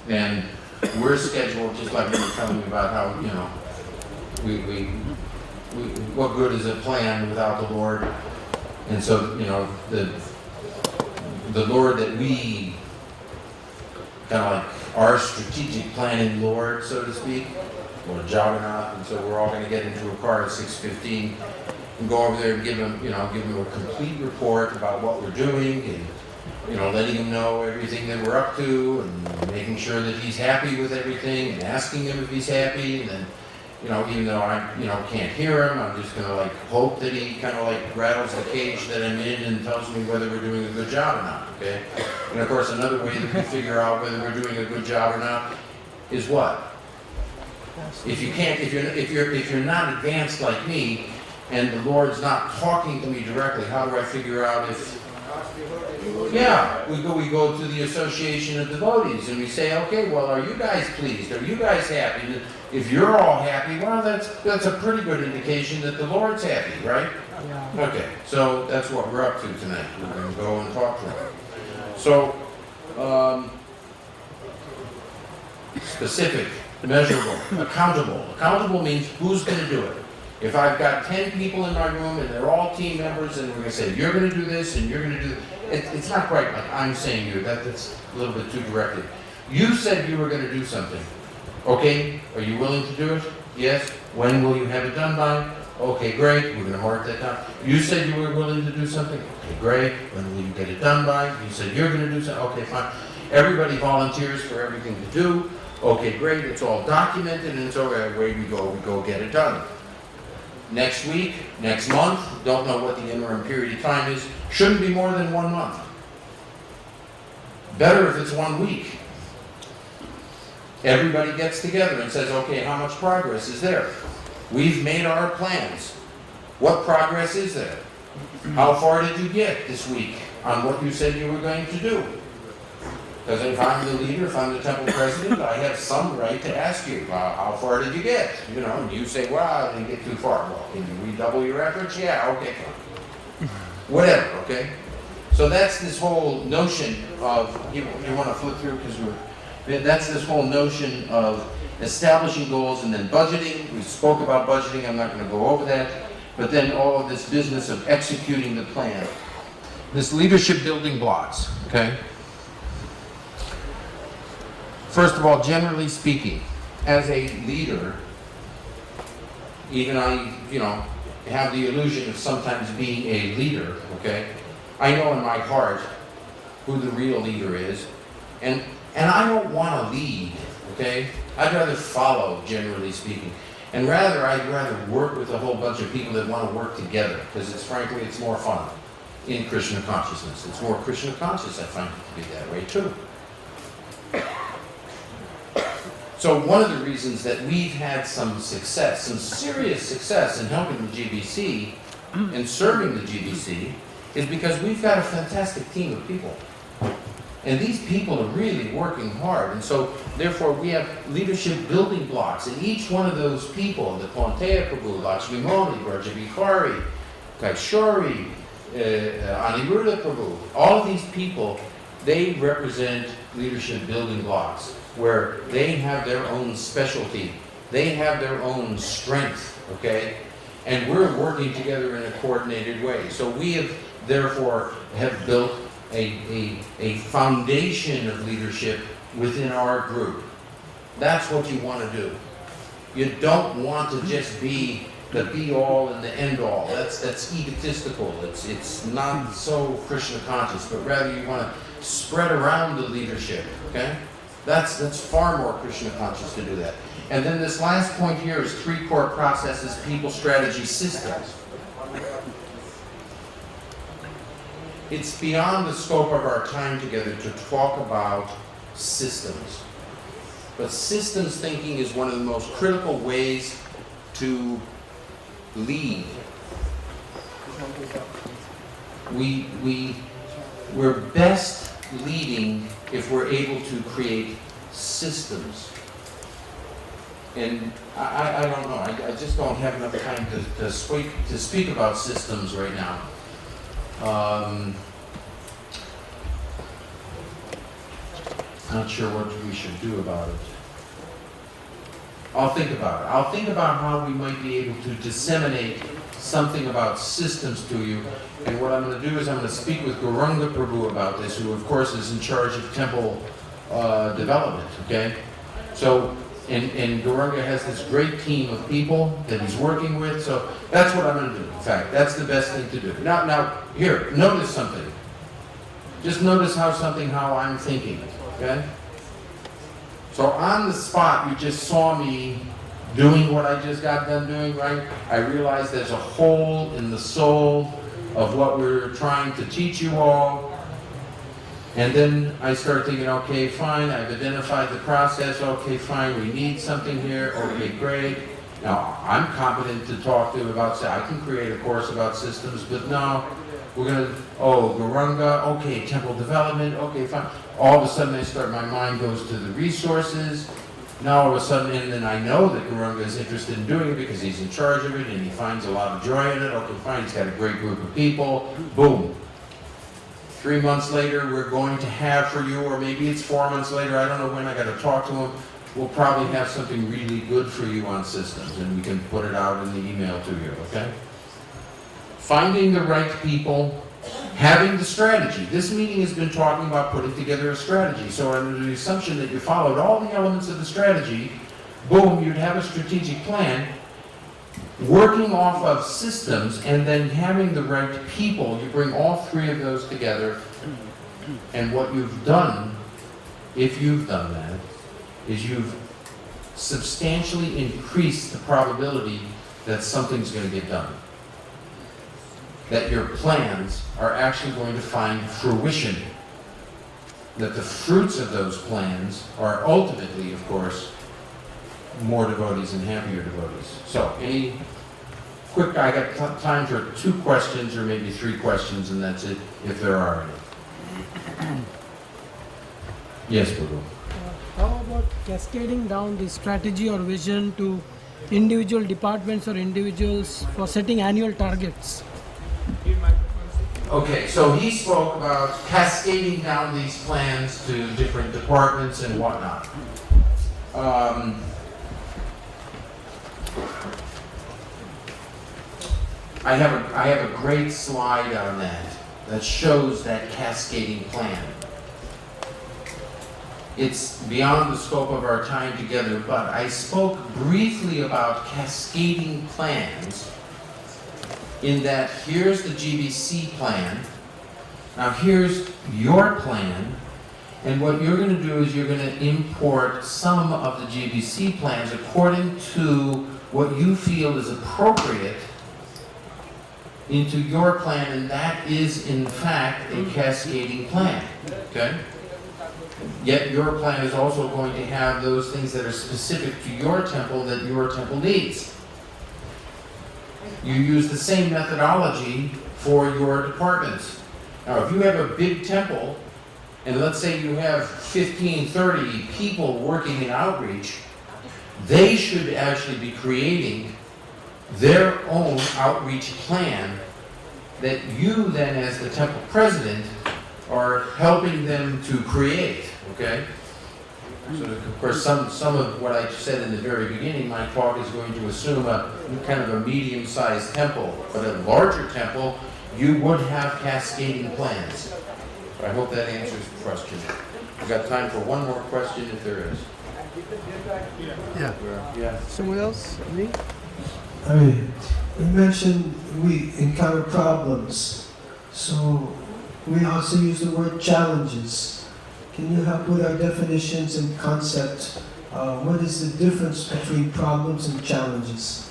And we're scheduled, just like you were telling me about how, what good is a plan without the Lord? And so, the Lord that we kind of like our strategic planning Lord, so to speak, or juggernaut, and so we're all going to get into a car at 6:15 and go over there and give him a complete report about what we're doing, and letting him know everything that we're up to, and making sure that he's happy with everything, and asking him if he's happy, and then even though I can't hear him, I'm just gonna hope that he kind of rattles the cage that I'm in and tells me whether we're doing a good job or not. Okay, and of course another way that we figure out whether we're doing a good job or not is what? If you're not advanced like me, and the Lord's not talking to me directly, how do I figure out if? Yeah, we go to the Association of Devotees and we say, okay, well, are you guys pleased? Are you guys happy? And if you're all happy, well, that's a pretty good indication that the Lord's happy, right? Yeah. Okay, so that's what we're up to tonight. We're going to go and talk to him. So, specific, measurable, accountable. Accountable means who's going to do it. If I've got 10 people in my room and they're all team members and we're going to say, you're going to do this and you're going to do this, it's not quite like I'm saying you, that's a little bit too directed. You said you were going to do something. Okay, are you willing to do it? Yes. When will you have it done by? Okay, great, we're going to mark that down. You said you were willing to do something? Okay, great. When will you get it done by? You said you're going to do something? Okay, fine. Everybody volunteers for everything to do. Okay, great, it's all documented and so away we go get it done. Next week, next month, don't know what the interim period of time is, shouldn't be more than 1 month. Better if it's 1 week. Everybody gets together and says, okay, how much progress is there? We've made our plans. What progress is there? How far did you get this week on what you said you were going to do? Because if I'm the leader, if I'm the temple president, I have some right to ask you, how far did you get? And you say, well, I didn't get too far. Well, can you redouble your efforts? Yeah, okay. Whatever, okay? So that's this whole notion of, you want to flip through because that's this whole notion of establishing goals and then budgeting. We spoke about budgeting, I'm not going to go over that. But then all of this business of executing the plan. This leadership building blocks, okay? First of all, generally speaking, as a leader, even I, have the illusion of sometimes being a leader, okay? I know in my heart who the real leader is, and I don't want to lead, okay? I'd rather follow, generally speaking. And I'd rather work with a whole bunch of people that want to work together, because frankly, it's more fun in Krishna consciousness. It's more Krishna conscious, I find it to be that way too. So one of the reasons that we've had some success, some serious success in helping the GBC and serving the GBC is because we've got a fantastic team of people. And these people are really working hard. And so therefore we have leadership building blocks. And each one of those people, the Ponteya Prabhu, Lakshmi Moni, Raja Vikhari, Kaishori, Aniruddha Prabhu, all of these people, they represent leadership building blocks, where they have their own specialty, they have their own strength, okay? And we're working together in a coordinated way. So we have, therefore, built a foundation of leadership within our group. That's what you want to do. You don't want to just be the be-all and the end-all. That's egotistical. It's not so Krishna conscious, but rather you want to spread around the leadership, okay? That's far more Krishna conscious to do that. And then this last point here is 3 core processes, people, strategy, systems. It's beyond the scope of our time together to talk about systems. But systems thinking is one of the most critical ways to lead. We're best leading if we're able to create systems. And I don't know, I just don't have enough time to speak about systems right now. Not sure what we should do about it. I'll think about it. I'll think about how we might be able to disseminate something about systems to you. And what I'm going to do is I'm going to speak with Gauranga Prabhu about this, who of course is in charge of temple development, okay? So, and Gauranga has this great team of people that he's working with, so that's what I'm going to do. In fact, that's the best thing to do. Now, here, notice something. Just notice how I'm thinking, okay? So on the spot, you just saw me doing what I just got done doing, right? I realized there's a hole in the soul of what we're trying to teach you all. And then I start thinking, okay, fine, I've identified the process, okay, fine, we need something here, okay, great. Now, I'm competent to talk to about, I can create a course about systems, but no, we're gonna, Gauranga, okay, temple development, okay, fine. All of a sudden my mind goes to the resources. Now all of a sudden, and then I know that Gauranga is interested in doing it because he's in charge of it and he finds a lot of joy in it. Okay, fine, he's got a great group of people. Boom. 3 months later, we're going to have for you, or maybe it's 4 months later, I don't know when, I got to talk to him. We'll probably have something really good for you on systems and we can put it out in the email to you, okay? Finding the right people, having the strategy. This meeting has been talking about putting together a strategy. So under the assumption that you followed all the elements of the strategy, boom, you'd have a strategic plan, working off of systems, and then having the right people. You bring all three of those together, and what you've done, if you've done that, is you've substantially increased the probability that something's going to get done. That your plans are actually going to find fruition. That the fruits of those plans are ultimately, of course, more devotees and happier devotees. So, I got time for 2 questions or maybe 3 questions, and that's it, if there are any. Yes, Prabhu. How about cascading down the strategy or vision to individual departments or individuals for setting annual targets? Okay, so he spoke about cascading down these plans to different departments and whatnot. I have a great slide on that shows that cascading plan. It's beyond the scope of our time together, but I spoke briefly about cascading plans in that here's the GBC plan, now here's your plan, and what you're going to do is you're going to import some of the GBC plans according to what you feel is appropriate into your plan, and that is in fact a cascading plan, okay? Yet your plan is also going to have those things that are specific to your temple that your temple needs. You use the same methodology for your departments. Now, if you have a big temple, and let's say you have 15, 30 people working in outreach, they should actually be creating their own outreach plan that you then, as the temple president, are helping them to create, okay? So, of course, some of what I said in the very beginning, my talk is going to assume a kind of a medium-sized temple, but a larger temple, you would have cascading plans. I hope that answers the question. We've got time for one more question if there is. Yeah. Someone else? Me? I mean, you mentioned we encounter problems, so we also use the word challenges. Can you help with our definitions and concept? What is the difference between problems and challenges?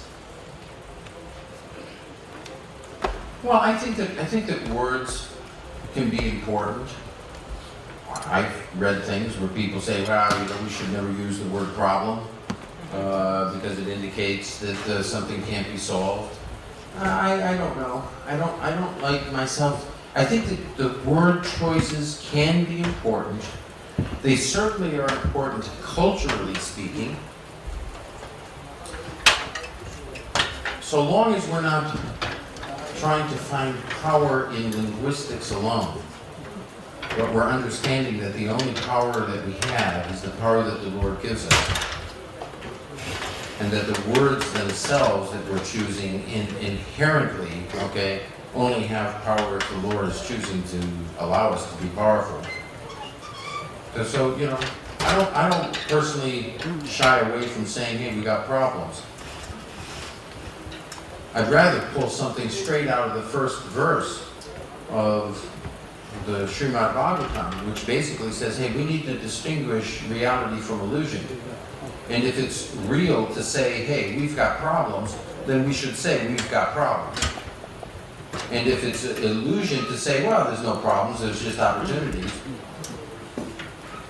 Well, I think that words can be important. I've read things where people say, well, we should never use the word problem because it indicates that something can't be solved. I don't know. I don't like myself. I think that the word choices can be important. They certainly are important culturally speaking. So long as we're not trying to find power in linguistics alone. but we're understanding that the only power that we have is the power that the Lord gives us. And that the words themselves that we're choosing inherently, okay, only have power if the Lord is choosing to allow us to be powerful. So, you know, I don't personally shy away from saying, hey, we got problems. I'd rather pull something straight out of the first verse of the Srimad Bhagavatam, which basically says, hey, we need to distinguish reality from illusion. And if it's real to say, hey, we've got problems, then we should say we've got problems. And if it's an illusion to say, well, there's no problems, there's just opportunities,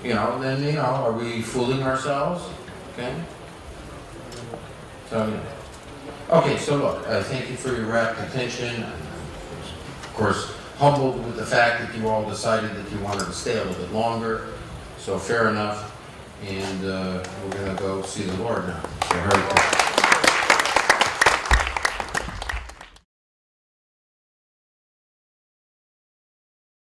you know, then, you know, are we fooling ourselves? Okay? So, yeah. Okay, so look, thank you for your rapt attention. I'm, of course, humbled with the fact that you all decided that you wanted to stay a little bit longer. So fair enough. And we're going to go see the Lord now. So, Hare Krishna.